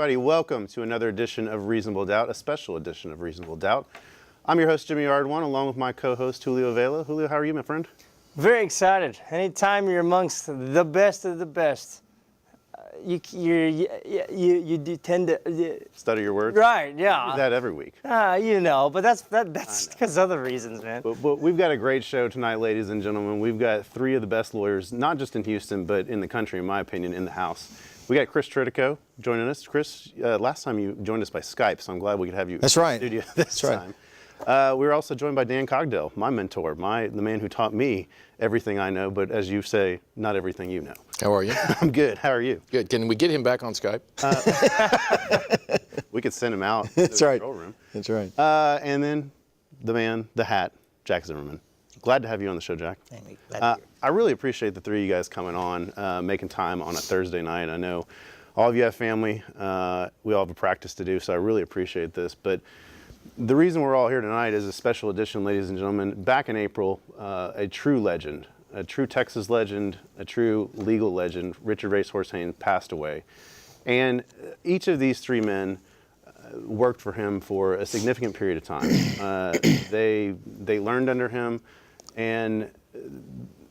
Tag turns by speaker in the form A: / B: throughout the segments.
A: everybody. Welcome to another edition of Reasonable Doubt, a special edition of Reasonable Doubt. I'm your host, Jimmy Ardwan, along with my co-host, Julio Vela. Julio, how are you, my friend?
B: Very excited. Anytime you're amongst the best of the best, you do tend to
A: Study your words?
B: Right, yeah.
A: I do that every week.
B: But that's because other reasons, man.
A: But we've got a great show tonight, ladies and gentlemen. We've got three of the best lawyers, not just in Houston, but in the country, in my opinion, in the house. We got Chris Tritico joining us. Chris, last time you joined us by Skype, so I'm glad we could have you
C: That's
A: in
C: right.
A: the studio this time. We were also joined by Dan Cogdell, my mentor, the man who taught me everything I know, but as you say, not everything you know.
C: How are you?
A: I'm good. How are you?
C: Good. Can we get him back on Skype?
A: We could send him out
C: That's
A: to the
C: right.
A: control room.
C: That's right.
A: And then the man, the hat, Jack Zimmermann. Glad to have you on the show, Jack. I really appreciate the three of you guys coming on, making time on a Thursday night. I know all of you have family. We all have a practice to do, so I really appreciate this. But the reason we're all here tonight is a special edition, ladies and gentlemen. Back in April, a true legend, a true Texas legend, a true legal legend, Richard Racehorse Haynes, passed away. And each of these three men worked for him for a significant period of time. They learned under him, and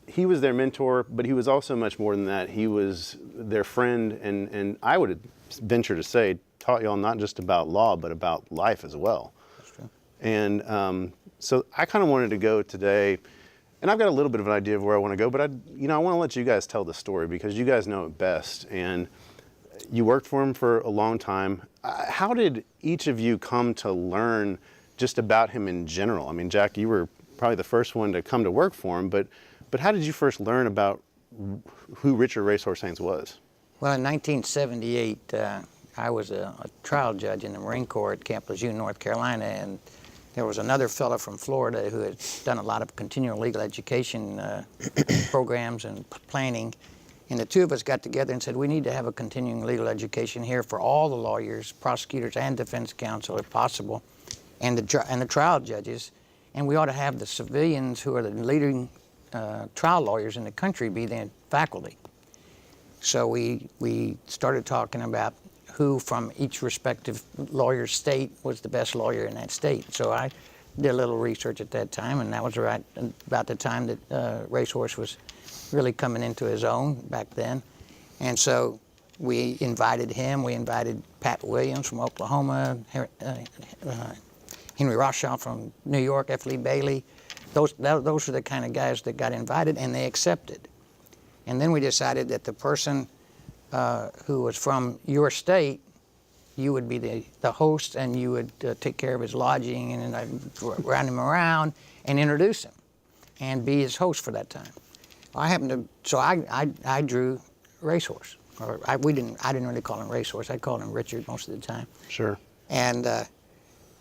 A: he was their mentor, but he was also much more than that. He was their friend, and I would venture to say, taught y'all not just about law, but about life as well.
C: That's true.
A: And so I kind of wanted to go today, and I've got a little bit of an idea of where I want to go, but I want to let you guys tell the story because you guys know it best. And you worked for him for a long time. How did each of you come to learn just about him in general? I mean, Jack, you were probably the first one to come to work for him, but how did you first learn about who Richard Racehorse Haynes was?
D: Well, in 1978, I was a trial judge in the Marine Corps at Camp Lejeune, North Carolina, and there was another fellow from Florida who had done a lot of continual legal education programs and planning. And the two of us got together and said, we need to have a continuing legal education here for all the lawyers, prosecutors, and defense counsel, if possible, and the trial judges. And we ought to have the civilians who are the leading trial lawyers in the country be the faculty. So we started talking about who from each respective lawyer's state was the best lawyer in that state. So I did a little research at that time, and that was right about the time that Racehorse was really coming into his own back then. And so we invited him, we invited Pat Williams from Oklahoma, Henry Rothschild from New York, F. Lee Bailey. Those were the kind of guys that got invited, and they accepted. And then we decided that the person who was from your state, you would be the host, and you would take care of his lodging and round him around and introduce him and be his host for that time. I drew Racehorse. I didn't really call him Racehorse. I called him Richard most of the time.
A: Sure.
D: And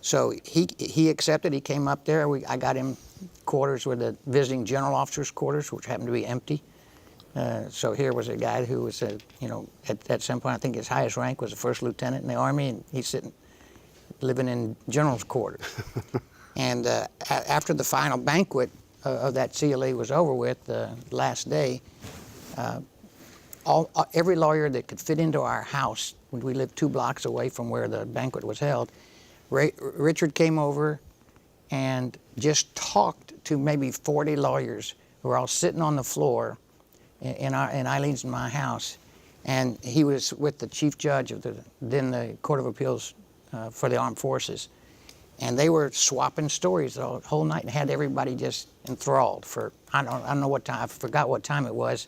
D: so he accepted. He came up there. I got him quarters with the visiting general officer's quarters, which happened to be empty. So here was a guy who was, at some point, I think his highest rank was a first lieutenant in the Army, and he's living in general's quarters. And after the final banquet of that CLA was over with, the last day, every lawyer that could fit into our house, we lived 2 blocks away from where the banquet was held, Richard came over and just talked to maybe 40 lawyers who were all sitting on the floor in Eileen's and my house. And he was with the chief judge of the Court of Appeals for the Armed Forces. And they were swapping stories the whole night and had everybody just enthralled for, I don't know what time, I forgot what time it was,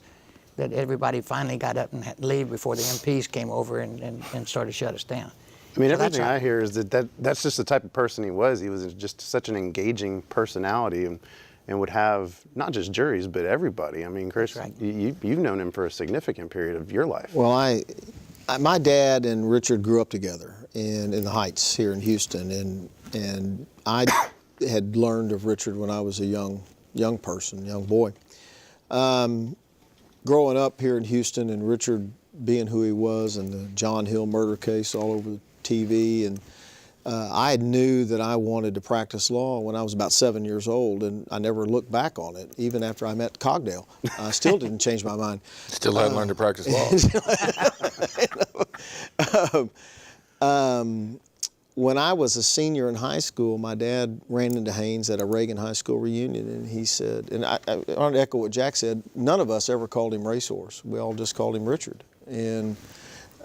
D: that everybody finally got up and had to leave before the MPs came over and started to shut us down.
A: I mean, everything I hear is that's just the type of person he was. He was just such an engaging personality and would have not just juries, but everybody. I mean, Chris, right. You've known him for a significant period of your life.
C: Well, my dad and Richard grew up together in the Heights here in Houston, and I had learned of Richard when I was a young person, young boy. Growing up here in Houston and Richard being who he was and the John Hill murder case all over the TV, and I knew that I wanted to practice law when I was about 7 years old, and I never looked back on it, even after I met Cogdell. I still didn't change my mind.
E: Still hadn't learned to practice law.
C: When I was a senior in high school, my dad ran into Haynes at a Reagan High School reunion, and he said, and I want to echo what Jack said, none of us ever called him Racehorse. We all just called him Richard. And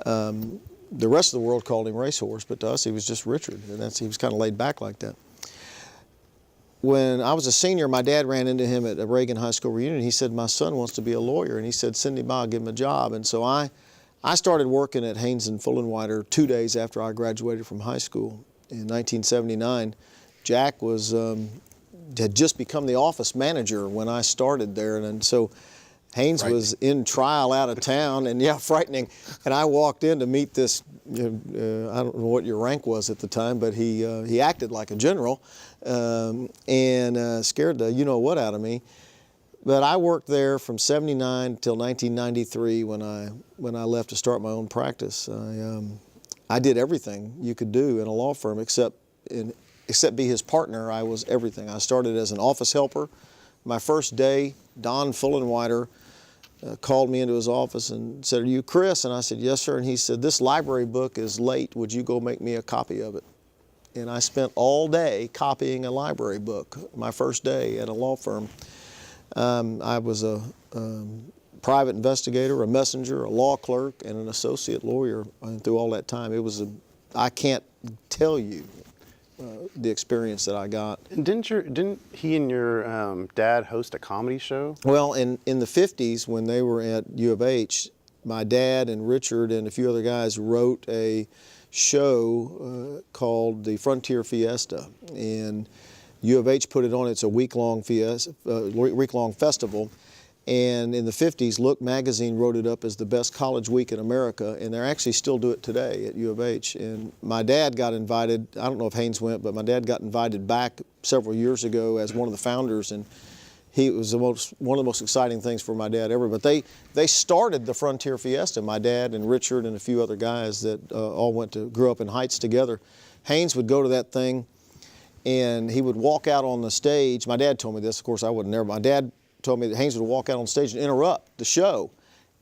C: the rest of the world called him Racehorse, but to us he was just Richard, and he was kind of laid back like that. When I was a senior, my dad ran into him at a Reagan High School reunion. He said, my son wants to be a lawyer, and he said, send him by, I'll give him a job. And so I started working at Haynes and Fullenwider 2 days after I graduated from high school. In 1979, Jack had just become the office manager when I started there, and so Haynes was in trial out of town, and yeah, frightening. And I walked in to meet this, I don't know what your rank was at the time, but he acted like a general, and scared the you-know-what out of me. But I worked there from '79 until 1993 when I left to start my own practice. I did everything you could do in a law firm except be his partner. I was everything. I started as an office helper. My first day, Don Fullenwider called me into his office and said, "Are you Chris?" And I said, "Yes, sir." And he said, "This library book is late. Would you go make me a copy of it?" And I spent all day copying a library book, my first day at a law firm. I was a private investigator, a messenger, a law clerk, and an associate lawyer through all that time. I can't tell you the experience that I got.
A: Didn't he and your dad host a comedy show?
C: Well, in the 50s, when they were at U of H, my dad and Richard and a few other guys wrote a show called the Frontier Fiesta, and U of H put it on. It's a week-long festival, and in the 50s, Look magazine wrote it up as the best college week in America, and they actually still do it today at U of H. And my dad got invited. I don't know if Haynes went, but my dad got invited back several years ago as one of the founders, and it was one of the most exciting things for my dad ever. But they started the Frontier Fiesta. My dad and Richard and a few other guys that all grew up in Heights together. Haynes would go to that thing, and he would walk out on the stage. My dad told me this, of course I wasn't there. My dad told me that Haynes would walk out on stage and interrupt the show,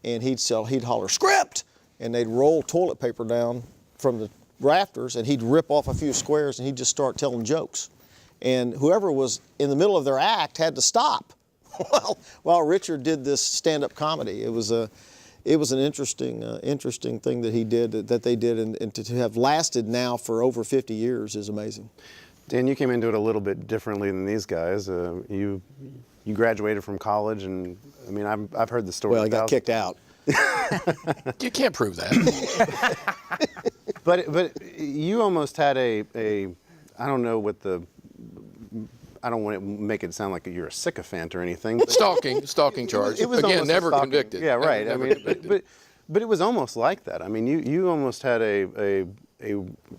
C: and he'd holler, "Script!" and they'd roll toilet paper down from the rafters, and he'd rip off a few squares, and he'd just start telling jokes. And whoever was in the middle of their act had to stop while Richard did this stand-up comedy. It was an interesting thing that he did, that they did, and to have lasted now for over 50 years is amazing.
A: Dan, you came into it a little bit differently than these guys. You graduated from college, and I mean, I've heard the story.
C: Well, I got kicked out.
E: You can't prove that.
A: But you almost had I don't know what I don't want to make it sound like you're a sycophant or anything.
E: Stalking charge.
A: It was
E: again, never
A: stalking.
E: convicted.
A: Yeah, right.
E: Never
A: I mean,
E: convicted.
A: but it was almost like that. I mean, you almost had a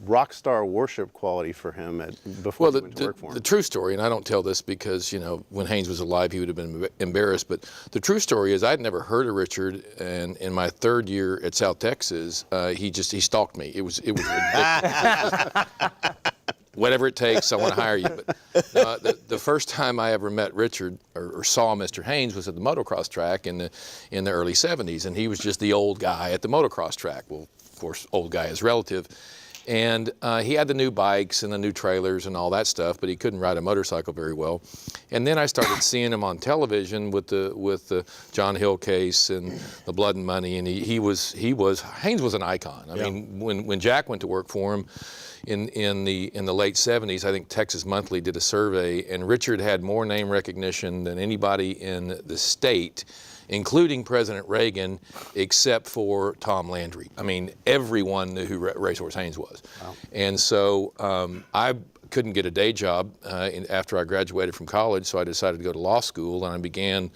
A: rock star worship quality for him before you went to work for him.
E: The true story, and I don't tell this because, when Haynes was alive, he would have been embarrassed, but the true story is I'd never heard of Richard, and in my third year at South Texas, he stalked me. It was ridiculous. Whatever it takes, I want to hire you. But the first time I ever met Richard or saw Mr. Haynes was at the motocross track in the early 70s, and he was just the old guy at the motocross track. Well, of course, old guy is relative. And he had the new bikes and the new trailers and all that stuff, but he couldn't ride a motorcycle very well. And then I started seeing him on television with the John Hill case and the Blood and Money, and Haynes was an icon. I mean, when Jack went to work for him in the late 70s, I think Texas Monthly did a survey, and Richard had more name recognition than anybody in the state, including President Reagan, except for Tom Landry. I mean, everyone knew who Racehorse Haynes was. Wow. And so I couldn't get a day job after I graduated from college, so I decided to go to law school, and I began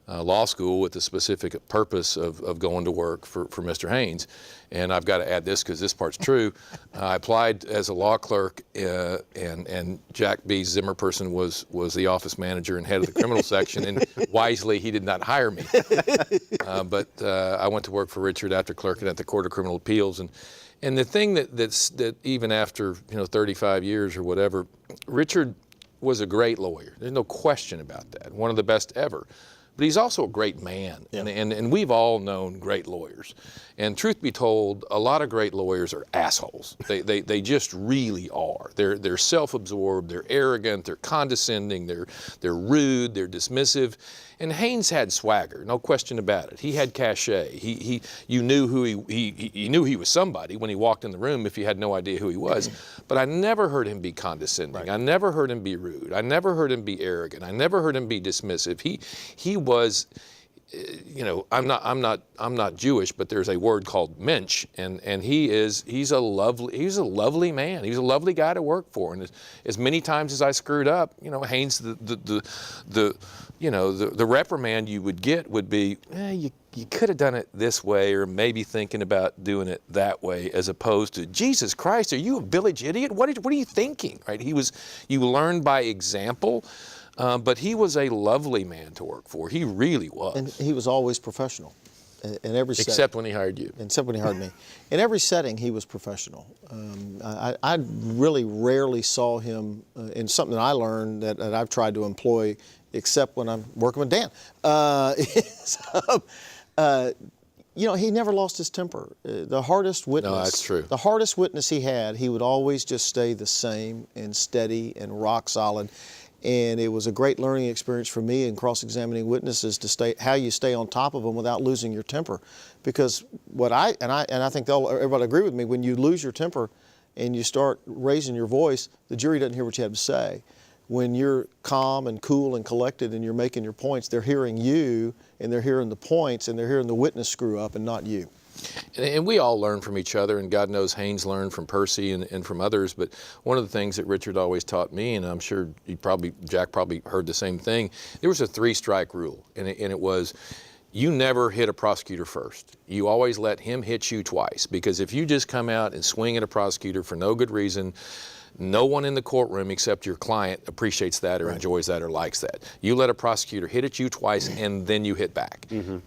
E: law school with the specific purpose of going to work for Mr. Haynes. And I've got to add this because this part's true. I applied as a law clerk, and Jack B. Zimmermann was the office manager and head of the criminal section, and wisely he did not hire me. But I went to work for Richard after clerking at the Court of Criminal Appeals, and the thing that even after 35 years or whatever, Richard was a great lawyer. There's no question about that. One of the best ever. but he's also a great man.
C: Yeah.
E: And we've all known great lawyers. And truth be told, a lot of great lawyers are assholes. They just really are. They're self-absorbed, they're arrogant, they're condescending, they're rude, they're dismissive. And Haynes had swagger, no question about it. He had cachet. You knew you knew he was somebody when he walked in the room if you had no idea who he was. But I never heard him be condescending. Right. I never heard him be rude. I never heard him be arrogant. I never heard him be dismissive. He was, you know, I'm not Jewish, but there's a word called mensch, and he's a lovely man. He's a lovely guy to work for. And as many times as I screwed up, you know, Haynes, the reprimand you would get would be, you could have done it this way, or maybe thinking about doing it that way, as opposed to, Jesus Christ, are you a village idiot? What are you thinking? Right? You learn by example. But he was a lovely man to work for. He really was.
C: And he was always professional in every setting.
E: Except when he hired you.
C: Except when he hired me. In every setting, he was professional. I really rarely saw him in something that I learned that I've tried to employ, except when I'm working with Dan. You know, he never lost his temper. The hardest witness.
E: No, that's true.
C: The hardest witness he had, he would always just stay the same and steady and rock solid. And it was a great learning experience for me in cross-examining witnesses to how you stay on top of them without losing your temper. Because I think everybody agree with me, when you lose your temper and you start raising your voice, the jury doesn't hear what you have to say. When you're calm and cool and collected and you're making your points, they're hearing you, and they're hearing the points, and they're hearing the witness screw up and not you.
E: And we all learn from each other, and God knows Haynes learned from Percy and from others. But one of the things that Richard always taught me, and I'm sure Jack probably heard the same thing, there was a 3-strike rule, and it was, you never hit a prosecutor first. You always let him hit you twice, because if you just come out and swing at a prosecutor for no good reason, no one in the courtroom except your client appreciates that or enjoys that or likes that. You let a prosecutor hit at you twice, and then you hit back. Mm-hmm.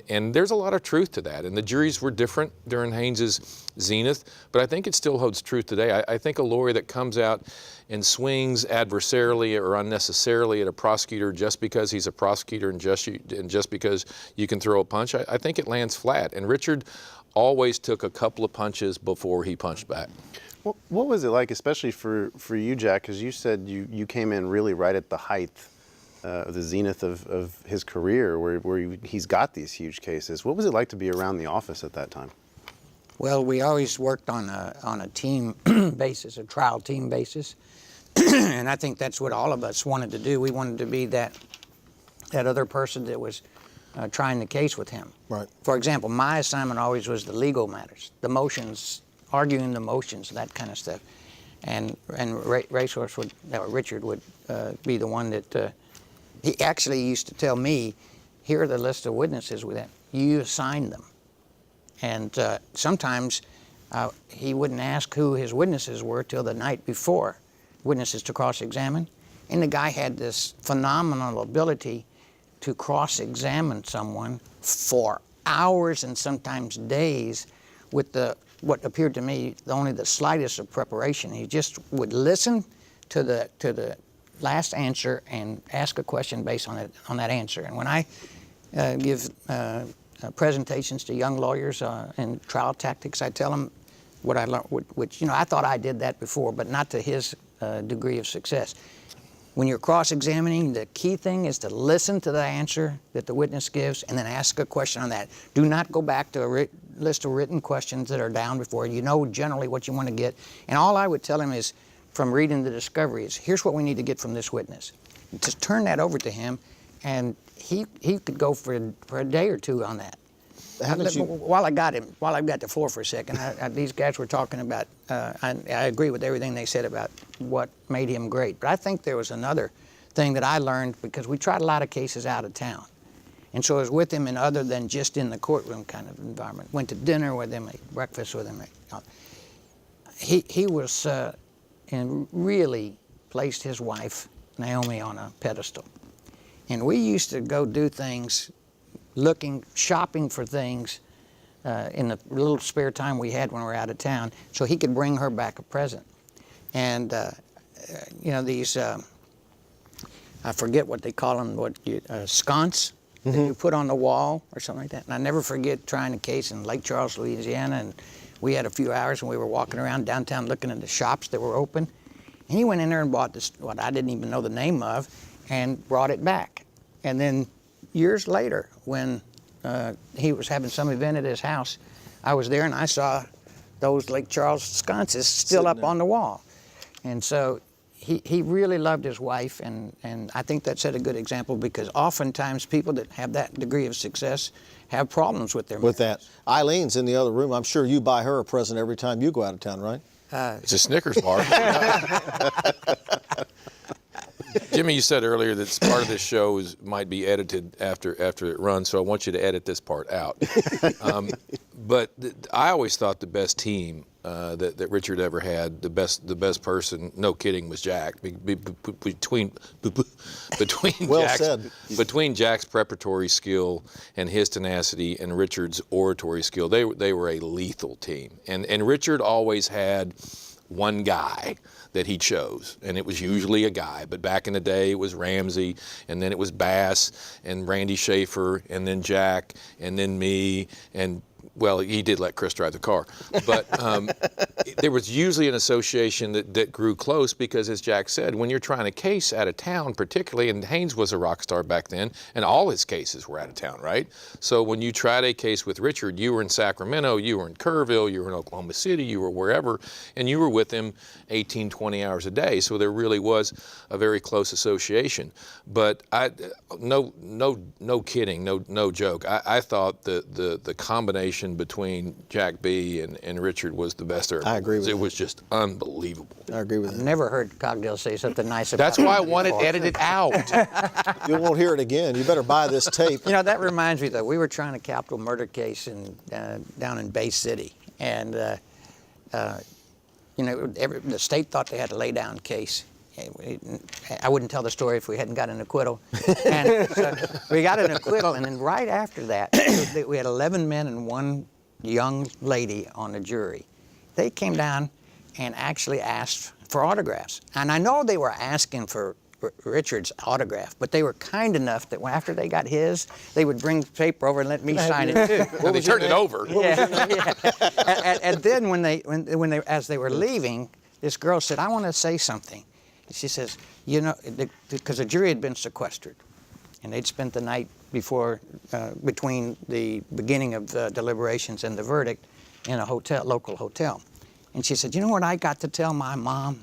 E: And there's a lot of truth to that. And the juries were different during Haynes's zenith, but I think it still holds truth today. I think a lawyer that comes out and swings adversarially or unnecessarily at a prosecutor just because he's a prosecutor and just because you can throw a punch, I think it lands flat. And Richard always took a couple of punches before he punched back.
A: What was it like, especially for you, Jack, because you said you came in really right at the height of the zenith of his career, where he's got these huge cases. What was it like to be around the office at that time?
D: Well, we always worked on a team basis, a trial team basis, and I think that's what all of us wanted to do. We wanted to be that other person that was trying the case with him. Right. For example, my assignment always was the legal matters, the motions, arguing the motions, that kind of stuff. And Racehorse Richard would be the one that, he actually used to tell me, here are the list of witnesses with him. You assign them. And sometimes he wouldn't ask who his witnesses were till the night before, witnesses to cross-examine. And the guy had this phenomenal ability to cross-examine someone for hours and sometimes days with what appeared to me only the slightest of preparation. He just would listen to the last answer and ask a question based on that answer. And when I give presentations to young lawyers in trial tactics, I tell them what I learned, which I thought I did that before, but not to his degree of success. When you're cross-examining, the key thing is to listen to the answer that the witness gives and then ask a question on that. Do not go back to a list of written questions that are down before. You know generally what you want to get. And all I would tell him is, from reading the discovery, is here's what we need to get from this witness. Just turn that over to him, and he could go for a day or two on that. While I've got the floor for a second, these guys were talking about, I agree with everything they said about what made him great. But I think there was another thing that I learned, because we tried a lot of cases out of town. And so I was with him in other than just in the courtroom kind of environment. Went to dinner with him, ate breakfast with him. He was, and really placed his wife, Naomi, on a pedestal. And we used to go do things, shopping for things in the little spare time we had when we were out of town, so he could bring her back a present. And these, I forget what they call them, sconce. that you put on the wall or something like that. And I never forget trying a case in Lake Charles, Louisiana, and we had a few hours and we were walking around downtown looking at the shops that were open. And he went in there and bought this, what I didn't even know the name of, and brought it back. And then years later, when he was having some event at his house, I was there and I saw those Lake Charles sconces still up on the wall. And so he really loved his wife, and I think that set a good example, because oftentimes people that have that degree of success have problems with their marriage.
C: With that. Eileen's in the other room. I'm sure you buy her a present every time you go out of town, right?
E: It's a Snickers bar. Jimmy, you said earlier that part of this show might be edited after it runs, so I want you to edit this part out. But I always thought the best team that Richard ever had, the best person, no kidding, was Jack. Between
C: Well
E: Jack's,
C: said.
E: between Jack's preparatory skill and his tenacity and Richard's oratory skill, they were a lethal team. And Richard always had one guy that he chose, and it was usually a guy. But back in the day, it was Ramsey, and then it was Bass, and Randy Schaefer, and then Jack, and then me, and well, he did let Chris drive the car. But there was usually an association that grew close, because, as Jack said, when you're trying a case out of town, particularly, and Haynes was a rock star back then, and all his cases were out of town, right? So when you tried a case with Richard, you were in Sacramento, you were in Kerrville, you were in Oklahoma City, you were wherever, and you were with him 18, 20 hours a day. So there really was a very close association. But no kidding, no joke. I thought the combination between Jack B and Richard was the best ever.
C: I agree with
E: It
C: you.
E: was just unbelievable.
C: I agree with
D: I've
C: that.
D: never heard Cogdell say something nice about
E: That's why I
D: him
E: want it
D: before.
E: edited out.
C: You won't hear it again. You better buy this tape.
D: You know, that reminds me, though, we were trying a capital murder case down in Bay City, and you know, the state thought they had a lay-down case. I wouldn't tell the story if we hadn't got an acquittal. And so we got an acquittal, and then right after that, we had 11 men and one young lady on the jury. They came down and actually asked for autographs. And I know they were asking for Richard's autograph, but they were kind enough that after they got his, they would bring paper over and let me sign it too.
E: And they turned it over.
D: Yeah. And then when they as they were leaving, this girl said, "I want to say something." She says, "You know," because the jury had been sequestered, and they'd spent the night before, between the beginning of the deliberations and the verdict, in a local hotel. And she said, "You know what I got to tell my mom?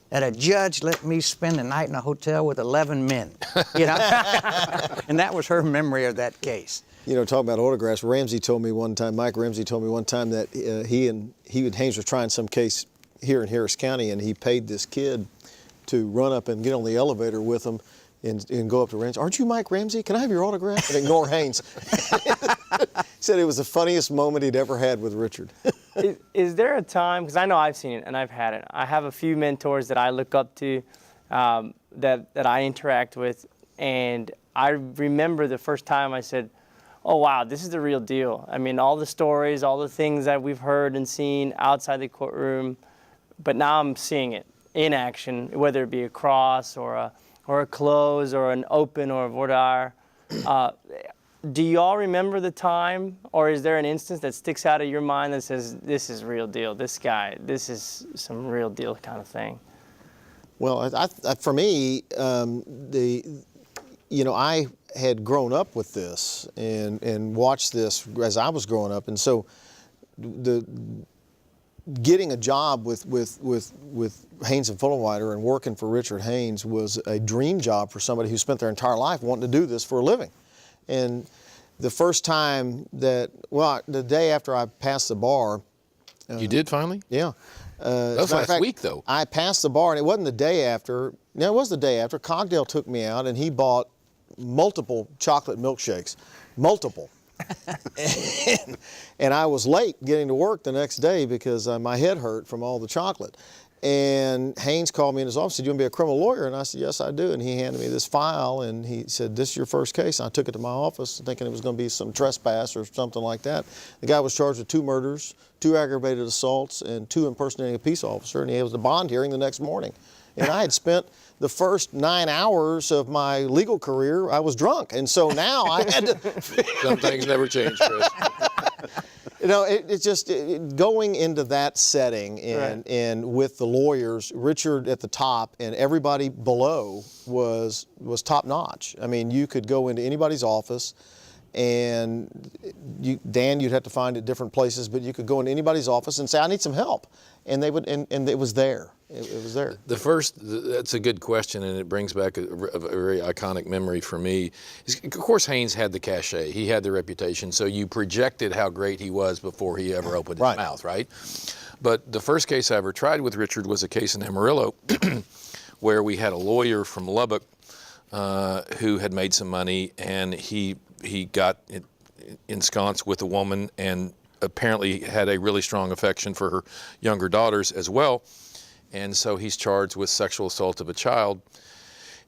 D: That a judge let me spend the night in a hotel with 11 men." You know, and that was her memory of that case.
C: You know, talking about autographs, Mike Ramsey told me one time that he and Haynes was trying some case here in Harris County, and he paid this kid to run up and get on the elevator with him and go up to Ramsey. "Aren't you Mike Ramsey? Can I have your autograph?" And ignore Haynes. Said it was the funniest moment he'd ever had with Richard.
B: Is there a time, because I know I've seen it and I've had it, I have a few mentors that I look up to, that I interact with, and I remember the first time I said, "Oh wow, this is the real deal." I mean, all the stories, all the things that we've heard and seen outside the courtroom, but now I'm seeing it in action, whether it be a cross or a close or an open or a voir dire. Do y'all remember the time, or is there an instance that sticks out of your mind that says, "This is real deal, this guy, this is some real deal kind of thing"?
C: Well, for me, I had grown up with this and watched this as I was growing up, and so getting a job with Haynes and Fullenwider and working for Richard Haynes was a dream job for somebody who spent their entire life wanting to do this for a living. And the first time the day after I passed the bar.
E: You did finally?
C: Yeah.
E: That was last week, though.
C: I passed the bar, and it wasn't the day after. No, it was the day after. Cogdell took me out, and he bought multiple chocolate milkshakes. Multiple. And I was late getting to work the next day because my head hurt from all the chocolate. And Haynes called me in his office and said, "You want to be a criminal lawyer?" And I said, "Yes, I do." And he handed me this file, and he said, "This is your first case." And I took it to my office thinking it was going to be some trespass or something like that. The guy was charged with 2 murders, 2 aggravated assaults, and 2 impersonating a peace officer, and he was a bond hearing the next morning. And I had spent the first 9 hours of my legal career, I was drunk. And so now I had to.
E: Some things never change, Chris.
C: You know, it's just going into that setting and with the lawyers, Richard at the top and everybody below was top notch. I mean, you could go into anybody's office and Dan, you'd have to find at different places, but you could go into anybody's office and say, I need some help. And they would, and it was there. It was there.
E: That's a good question, and it brings back a very iconic memory for me. Of course, Haynes had the cachet. He had the reputation, so you projected how great he was before he ever opened his mouth, right? But the first case I ever tried with Richard was a case in Amarillo where we had a lawyer from Lubbock who had made some money, and he got ensconced with a woman and apparently had a really strong affection for her younger daughters as well. And so he's charged with sexual assault of a child.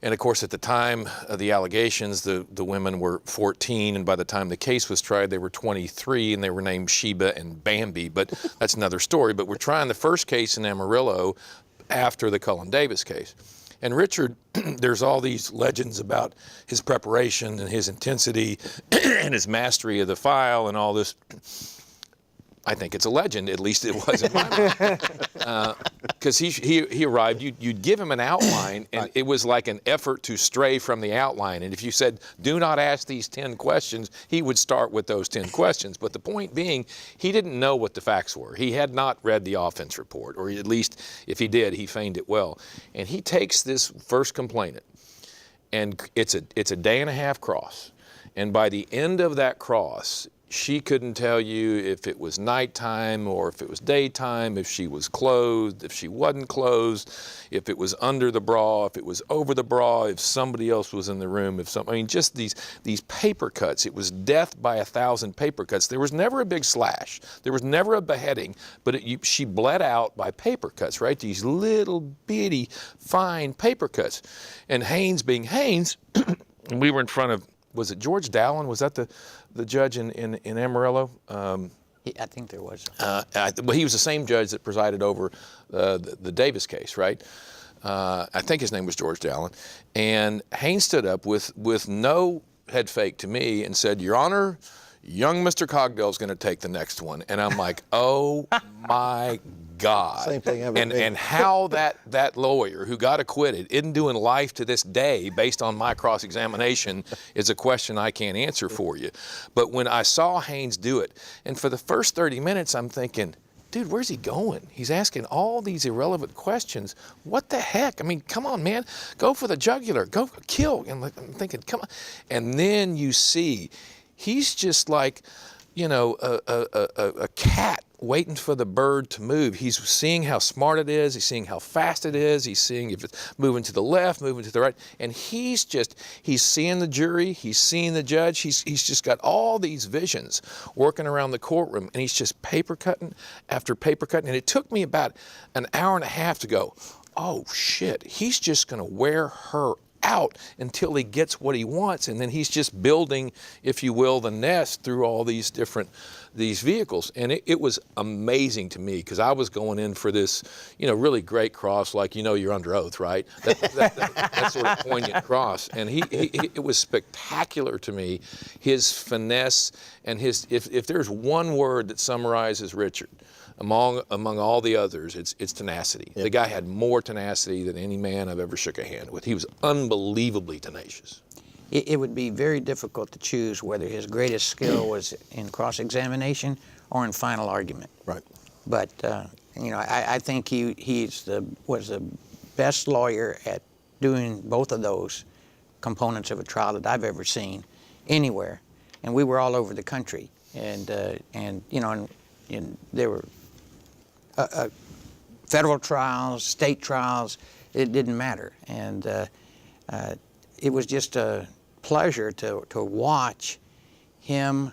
E: And of course, at the time of the allegations, the women were 14, and by the time the case was tried, they were 23, and they were named Sheba and Bambi, but that's another story. But we're trying the first case in Amarillo after the Cullen Davis case. And Richard, there's all these legends about his preparation and his intensity and his mastery of the file and all this. I think it's a legend, at least it was in my mind. Because he arrived, you'd give him an outline, and it was like an effort to stray from the outline. And if you said, do not ask these 10 questions, he would start with those 10 questions. But the point being, he didn't know what the facts were. He had not read the offense report, or at least if he did, he feigned it well. And he takes this first complainant, and it's a day and a half cross. And by the end of that cross, she couldn't tell you if it was nighttime or if it was daytime, if she was clothed, if she wasn't clothed, if it was under the bra, if it was over the bra, if somebody else was in the room, just these paper cuts. It was death by 1,000 paper cuts. There was never a big slash. There was never a beheading, but she bled out by paper cuts, right? These little bitty fine paper cuts. And Haynes being Haynes, we were in front of, was it George Dallin? Was that the judge in Amarillo?
D: I think there was.
E: Well, he was the same judge that presided over the Davis case, right? I think his name was George Dallin. And Haynes stood up with no head fake to me and said, Your Honor, young Mr. Cogdell's going to take the next one. And I'm like, oh my God.
C: Same thing ever.
E: And how that lawyer who got acquitted isn't doing life to this day based on my cross-examination is a question I can't answer for you. But when I saw Haynes do it, and for the first 30 minutes I'm thinking, dude, where's he going? He's asking all these irrelevant questions. What the heck? I mean, come on, man. Go for the jugular. Go kill. And I'm thinking, come on. And then you see, he's just like, a cat waiting for the bird to move. He's seeing how smart it is. He's seeing how fast it is. He's seeing if it's moving to the left, moving to the right. And he's seeing the jury. He's seeing the judge. He's just got all these visions working around the courtroom. And he's just paper cutting after paper cutting. And it took me about an hour and a half to go, oh, shit, he's just going to wear her out until he gets what he wants, and then he's just building, if you will, the nest through all these vehicles. And it was amazing to me, because I was going in for this, really great cross, like, you're under oath, right? That sort of poignant cross. And it was spectacular to me, his finesse and if there's one word that summarizes Richard, among all the others, it's tenacity. Yep. The guy had more tenacity than any man I've ever shook a hand with. He was unbelievably tenacious.
D: It would be very difficult to choose whether his greatest skill was in cross-examination or in final argument.
C: Right.
D: But I think he was the best lawyer at doing both of those components of a trial that I've ever seen anywhere. And we were all over the country, and there were federal trials, state trials. It didn't matter, and it was just a pleasure to watch him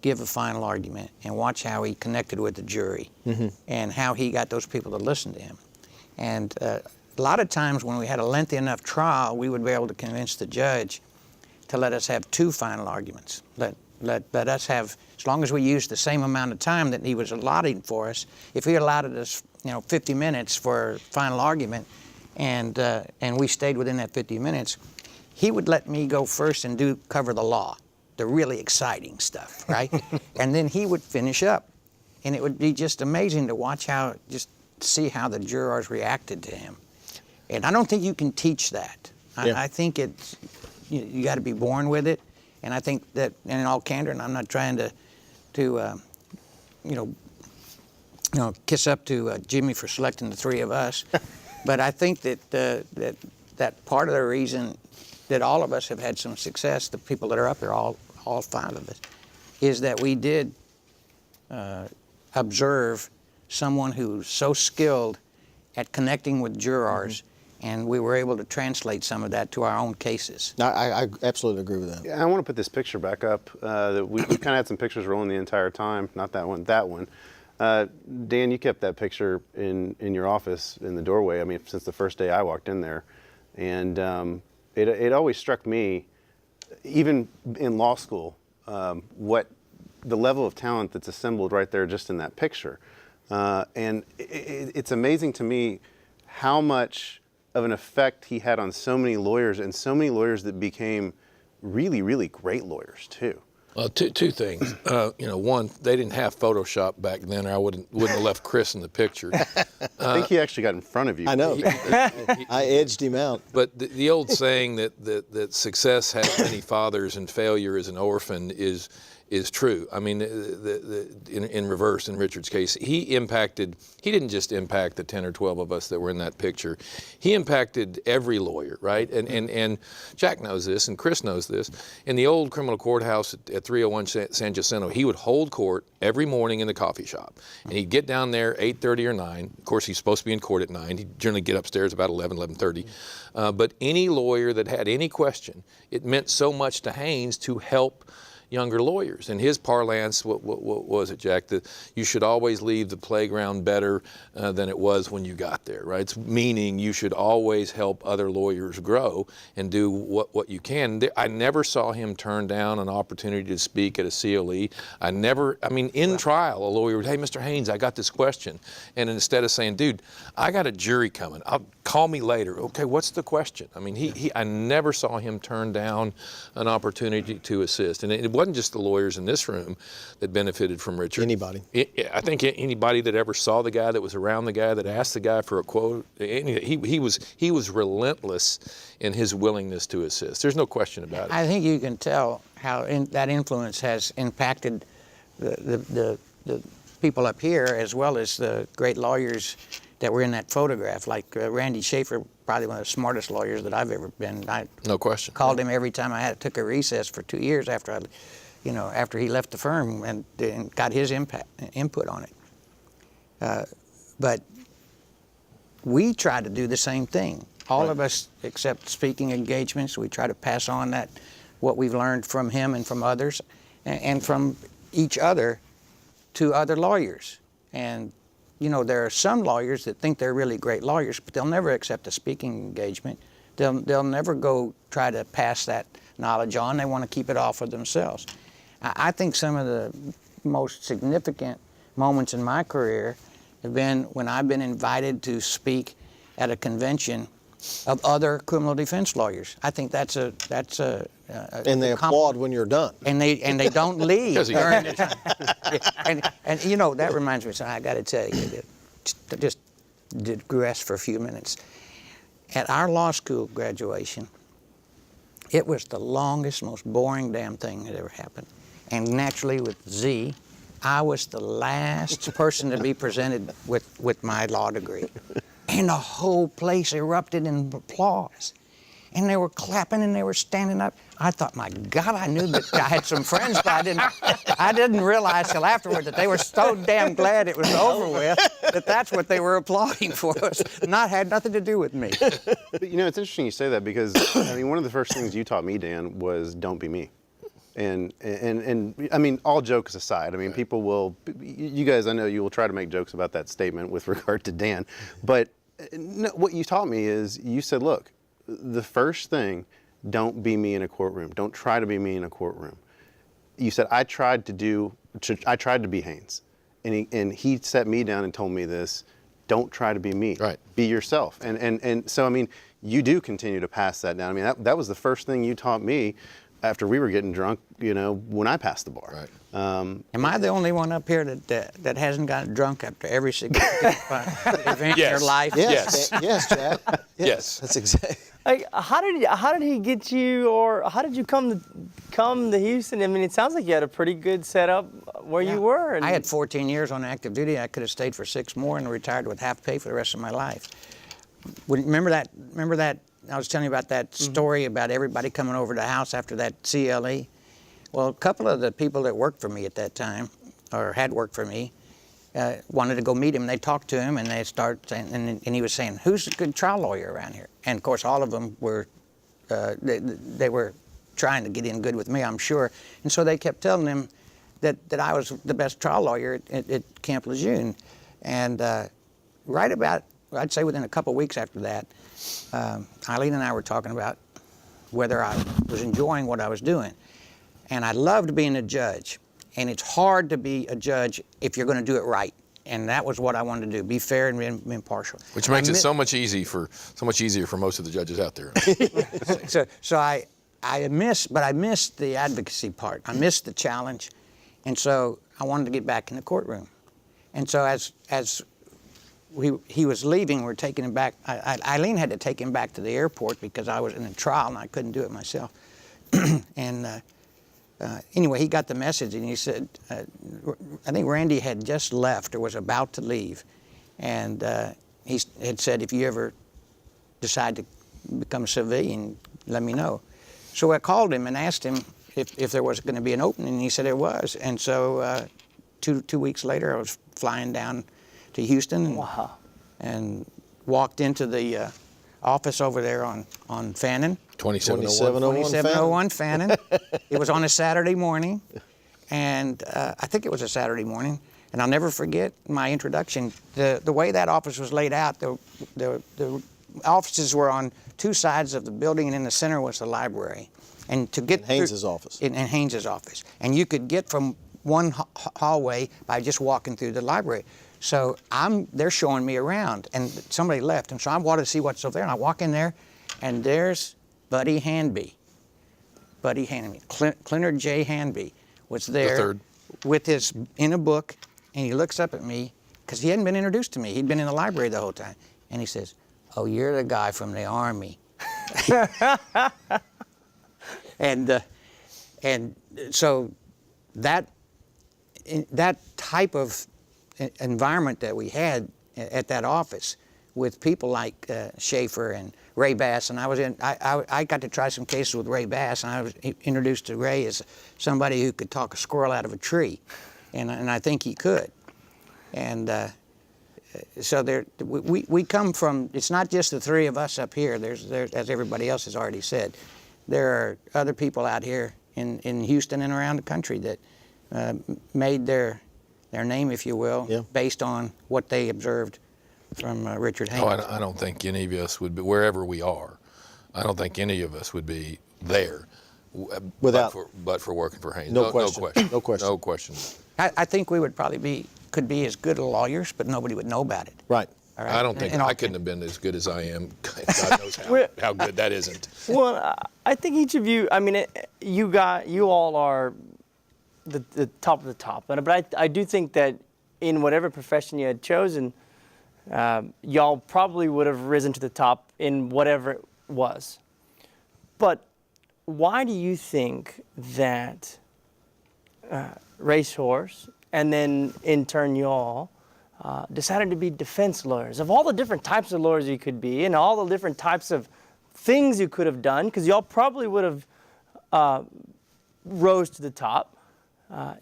D: give a final argument and watch how he connected with the jury and how he got those people to listen to him. And a lot of times when we had a lengthy enough trial, we would be able to convince the judge to let us have 2 final arguments. Let us have, as long as we used the same amount of time that he was allotting for us. If he allotted us, 50 minutes for final argument, and we stayed within that 50 minutes, he would let me go first and cover the law, the really exciting stuff, right? And then he would finish up. And it would be just amazing to watch see how the jurors reacted to him. And I don't think you can teach that. I think you got to be born with it. And I think that, and in all candor, and I'm not trying to kiss up to Jimmy for selecting the three of us, but I think that that part of the reason that all of us have had some success, the people that are up there, all five of us, is that we did observe someone who's so skilled at connecting with jurors, and we were able to translate some of that to our own cases.
C: I absolutely agree with that.
A: Yeah, I want to put this picture back up. We kind of had some pictures rolling the entire time. Not that one, that one. Dan, you kept that picture in your office in the doorway, I mean, since the first day I walked in there. And it always struck me, even in law school, what the level of talent that's assembled right there just in that picture. And it's amazing to me how much of an effect he had on so many lawyers, and so many lawyers that became really, really great lawyers too.
E: Well, two things. One, they didn't have Photoshop back then, or I wouldn't have left Chris in the picture.
A: I think he actually got in front of you.
C: I know. I edged him out.
E: But the old saying that success has many fathers and failure is an orphan is true. I mean, in reverse, in Richard's case, he didn't just impact the 10 or 12 of us that were in that picture. He impacted every lawyer, right? And Jack knows this, and Chris knows this. In the old criminal courthouse at 301 San Jacinto, he would hold court every morning in the coffee shop. And he'd get down there 8:30 or 9. Of course, he's supposed to be in court at 9. He'd generally get upstairs about 11:30. But any lawyer that had any question, it meant so much to Haynes to help younger lawyers. In his parlance, what was it, Jack? That you should always leave the playground better than it was when you got there, right? It's meaning you should always help other lawyers grow and do what you can. I never saw him turn down an opportunity to speak at a CLE. In trial, a lawyer would, hey, Mr. Haynes, I got this question. And instead of saying, dude, I got a jury coming, call me later. Okay, what's the question? I mean, I never saw him turn down an opportunity to assist. And it wasn't just the lawyers in this room that benefited from Richard.
C: Anybody.
E: I think anybody that ever saw the guy, that was around the guy, that asked the guy for a quote, he was relentless in his willingness to assist. There's no question about it.
D: I think you can tell how that influence has impacted the people up here, as well as the great lawyers that were in that photograph, like Randy Schaefer, probably one of the smartest lawyers that I've ever been.
E: No question.
D: Called him every time I took a recess for 2 years after after he left the firm, and got his input on it. But we try to do the same thing. All of us, except speaking engagements, we try to pass on what we've learned from him and from others, and from each other to other lawyers. And there are some lawyers that think they're really great lawyers, but they'll never accept a speaking engagement. They'll never go try to pass that knowledge on. They want to keep it all for themselves. I think some of the most significant moments in my career have been when I've been invited to speak at a convention of other criminal defense lawyers. I think that's a
C: and they applaud when you're done.
D: And they don't leave during the time. And that reminds me, so I got to tell you, just digress for a few minutes. At our law school graduation, it was the longest, most boring damn thing that ever happened. And naturally, with Z, I was the last person to be presented with my law degree. And the whole place erupted in applause. And they were clapping and they were standing up. I thought, my God, I knew that I had some friends, but I didn't realize till afterward that they were so damn glad it was over with that that's what they were applauding for us. Had nothing to do with me.
A: But it's interesting you say that, because one of the first things you taught me, Dan, was don't be me. And all jokes aside, people will, you guys, I know you will try to make jokes about that statement with regard to Dan, but no, what you taught me is, you said, look, the first thing, don't be me in a courtroom. Don't try to be me in a courtroom. You said, I tried to be Haynes. And he set me down and told me this. don't try to be me.
E: Right.
A: Be yourself. And so, I mean, you do continue to pass that down. I mean, that was the first thing you taught me after we were getting drunk, you know, when I passed the bar.
E: Right.
D: Am I the only one up here that hasn't gotten drunk after every significant event in their life?
C: Yes. Yes, Jack.
E: Yes.
C: That's exactly.
B: Like, how did he get you, or how did you come to Houston? I mean, it sounds like you had a pretty good setup where you were. And
D: I had 14 years on active duty. I could have stayed for 6 more and retired with half pay for the rest of my life. Remember that? I was telling you about that story about everybody coming over to the house after that CLE. Well, a couple of the people that worked for me at that time, or had worked for me, wanted to go meet him. They talked to him, and they started saying, and he was saying, "Who's a good trial lawyer around here?" And of course, all of them were, they were trying to get in good with me, I'm sure. And so they kept telling him that I was the best trial lawyer at Camp Lejeune. And right about, I'd say within a couple of weeks after that, Eileen and I were talking about whether I was enjoying what I was doing. And I loved being a judge. And it's hard to be a judge if you're going to do it right. And that was what I wanted to do, be fair and impartial.
E: Which makes it so much easier for most of the judges out there.
D: So I missed the advocacy part. I missed the challenge. And so I wanted to get back in the courtroom. And so as he was leaving, we were taking him back. Eileen had to take him back to the airport because I was in a trial and I couldn't do it myself. And anyway, he got the message and he said, I think Randy had just left or was about to leave. And he had said, if you ever decide to become a civilian, let me know. So I called him and asked him if there was going to be an opening, and he said there was. And so two weeks later, I was flying down to Houston and walked into the office over there on Fannin. 2701 Fannin. It was on a Saturday morning, and I think it was a Saturday morning. And I'll never forget my introduction. The way that office was laid out, the offices were on 2 sides of the building, and in the center was the library. And to get
C: Haynes' office.
D: In Haynes' office. And you could get from one hallway by just walking through the library. So they're showing me around, and somebody left, and so I wanted to see what's over there. And I walk in there, and there's Buddy Hanby. Clinard J. Hanby was there in a book, and he looks up at me because he hadn't been introduced to me. He'd been in the library the whole time, and he says, "Oh, you're the guy from the Army." And so that type of environment that we had at that office with people like Schaefer and Ray Bass, and I got to try some cases with Ray Bass, and I was introduced to Ray as somebody who could talk a squirrel out of a tree, and I think he could. And so we come from, it's not just the 3 of us up here. There's as everybody else has already said, there are other people out here in Houston and around the country that made their name, if you will, based on what they observed from Richard Haynes.
E: Oh, I don't think any of us would be, wherever we are, I don't think any of us would be there but for working for Haynes.
C: No question.
D: I think we would probably could be as good lawyers, but nobody would know about it.
C: Right.
D: All right?
E: I don't think I couldn't have been as good as I am. God knows how good that isn't.
B: Well, I think each of you, I mean, you all are the top of the top. But I do think that in whatever profession you had chosen, y'all probably would have risen to the top in whatever it was. But why do you think that Racehorse, and then in turn y'all, decided to be defense lawyers? Of all the different types of lawyers you could be and all the different types of things you could have done, because y'all probably would have rose to the top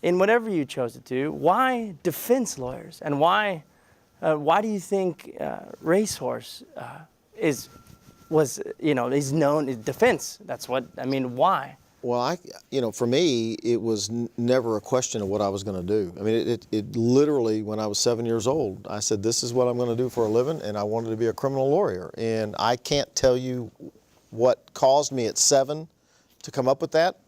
B: in whatever you chose to do, why defense lawyers? And why do you think Racehorse is known as defense? That's what, I mean, why?
C: Well, for me, it was never a question of what I was going to do. I mean, it literally, when I was 7 years old, I said, this is what I'm going to do for a living, and I wanted to be a criminal lawyer. And I can't tell you what caused me at 7 to come up with that,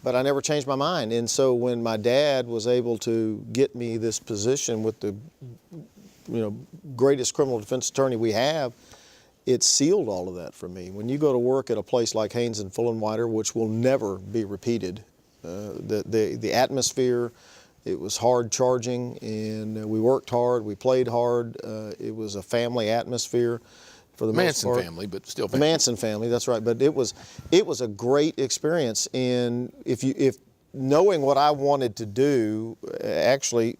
C: but I never changed my mind. And so when my dad was able to get me this position with the greatest criminal defense attorney we have, it sealed all of that for me. When you go to work at a place like Haynes and Fullenwider, which will never be repeated, the atmosphere, it was hard charging, and we worked hard, we played hard. It was a family atmosphere for the most part.
E: Manson family, but still
C: The
E: family.
C: Manson family, that's right. But it was a great experience, and if knowing what I wanted to do actually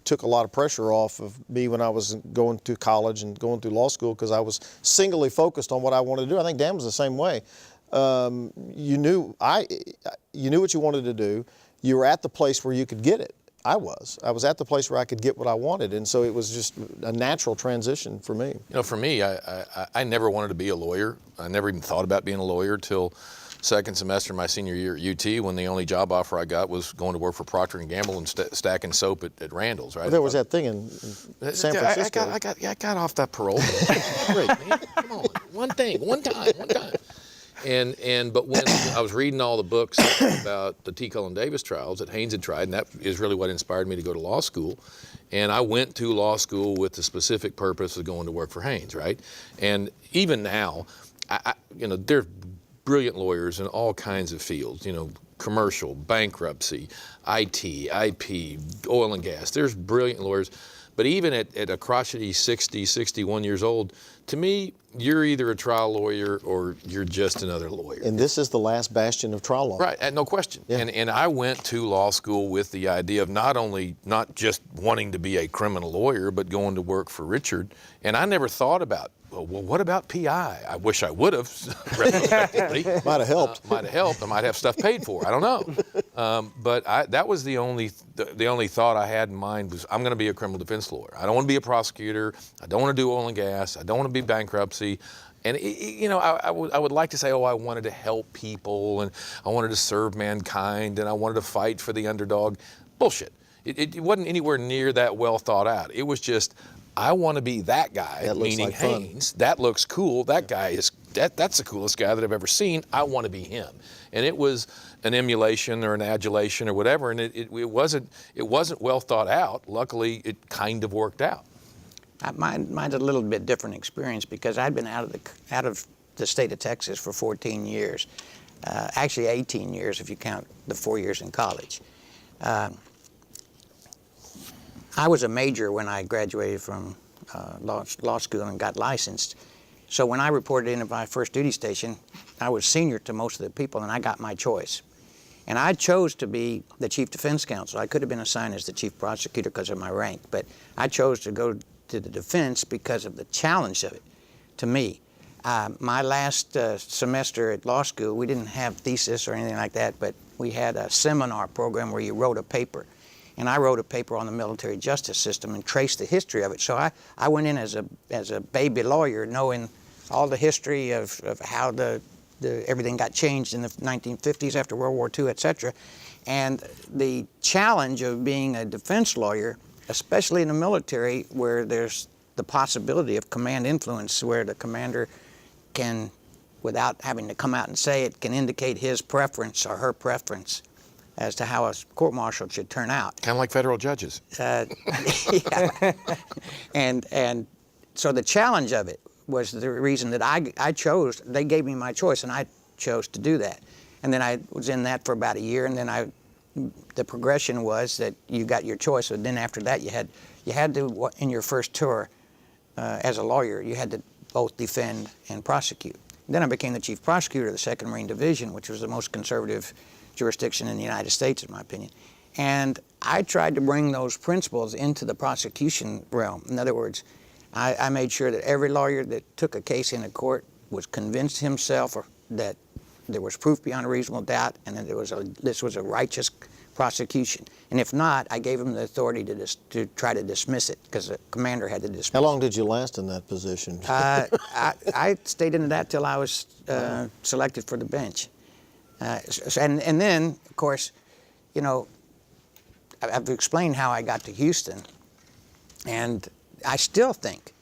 C: took a lot of pressure off of me when I was going to college and going through law school, because I was singly focused on what I wanted to do. I think Dan was the same way. You knew what you wanted to do. You were at the place where you could get it. I was at the place where I could get what I wanted, and so it was just a natural transition for me.
E: For me, I never wanted to be a lawyer. I never even thought about being a lawyer till second semester of my senior year at UT, when the only job offer I got was going to work for Procter & Gamble and stacking soap at Randall's, right?
C: Well, there was that thing in San Francisco.
E: I got off that parole. Great, man. Come on. One time. But when I was reading all the books about the T. Cullen Davis trials that Haynes had tried, and that is really what inspired me to go to law school. And I went to law school with the specific purpose of going to work for Haynes, right? And even now, there's brilliant lawyers in all kinds of fields, commercial, bankruptcy, IT, IP, oil and gas. There's brilliant lawyers. But even at a crotchety 60, 61 years old, to me, you're either a trial lawyer or you're just another lawyer.
C: And this is the last bastion of trial law.
E: Right, no question.
C: Yeah.
E: And I went to law school with the idea of not just wanting to be a criminal lawyer, but going to work for Richard. And I never thought about, well, what about PI? I wish I would have, retrospectively.
C: Might have helped.
E: Might have helped. I might have stuff paid for. I don't know. But that was the only thought I had in mind was, I'm going to be a criminal defense lawyer. I don't want to be a prosecutor. I don't want to do oil and gas. I don't want to be bankruptcy. And I would like to say, I wanted to help people, and I wanted to serve mankind, and I wanted to fight for the underdog. Bullshit. It wasn't anywhere near that well thought out. It was just, I want to be that guy,
C: that looks
E: meaning
C: like fun.
E: Haynes. That looks cool. That guy is that's the coolest guy that I've ever seen. I want to be him. And it was an emulation or an adulation or whatever, and it wasn't well thought out. Luckily, it kind of worked out.
D: Mine's a little bit different experience, because I'd been out of the state of Texas for 14 years. Actually 18 years if you count the 4 years in college. I was a major when I graduated from law school and got licensed. So when I reported in at my first duty station, I was senior to most of the people, and I got my choice. And I chose to be the chief defense counsel. I could have been assigned as the chief prosecutor because of my rank, but I chose to go to the defense because of the challenge of it to me. My last semester at law school, we didn't have thesis or anything like that, but we had a seminar program where you wrote a paper. And I wrote a paper on the military justice system and traced the history of it. So I went in as a baby lawyer, knowing all the history of how everything got changed in the 1950s after World War II, et cetera. And the challenge of being a defense lawyer, especially in the military, where there's the possibility of command influence, where the commander can, without having to come out and say it, can indicate his preference or her preference as to how a court-martial should turn out.
E: Kind of like federal judges.
D: Yeah. And so the challenge of it was the reason that I chose. They gave me my choice, and I chose to do that. And then I was in that for about a year, and then the progression was that you got your choice. But then after that, you had to, in your first tour as a lawyer, you had to both defend and prosecute. Then I became the chief prosecutor of the 2nd Marine Division, which was the most conservative jurisdiction in the United States, in my opinion. And I tried to bring those principles into the prosecution realm. In other words, I made sure that every lawyer that took a case in a court was convinced himself that there was proof beyond a reasonable doubt, and that this was a righteous prosecution. And if not, I gave him the authority to try to dismiss it, because the commander had to dismiss it.
C: How long did you last in that position?
D: I stayed in that till I was selected for the bench. And then, of course, I've explained how I got to Houston, and I still think,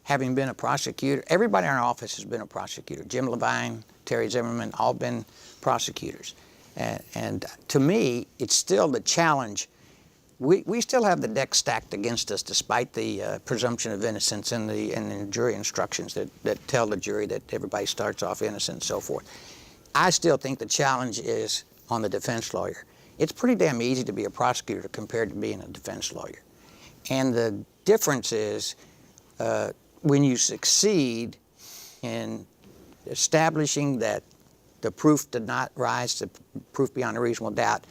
D: having been a prosecutor, everybody in our office has been a prosecutor. Jim Levine, Terry Zimmermann, all been prosecutors. And to me, it's still the challenge we still have the deck stacked against us, despite the presumption of innocence and the jury instructions that tell the jury that everybody starts off innocent and so forth. I still think the challenge is on the defense lawyer. It's pretty damn easy to be a prosecutor compared to being a defense lawyer. And the difference is when you succeed in establishing that the proof did not rise to proof beyond a reasonable doubt,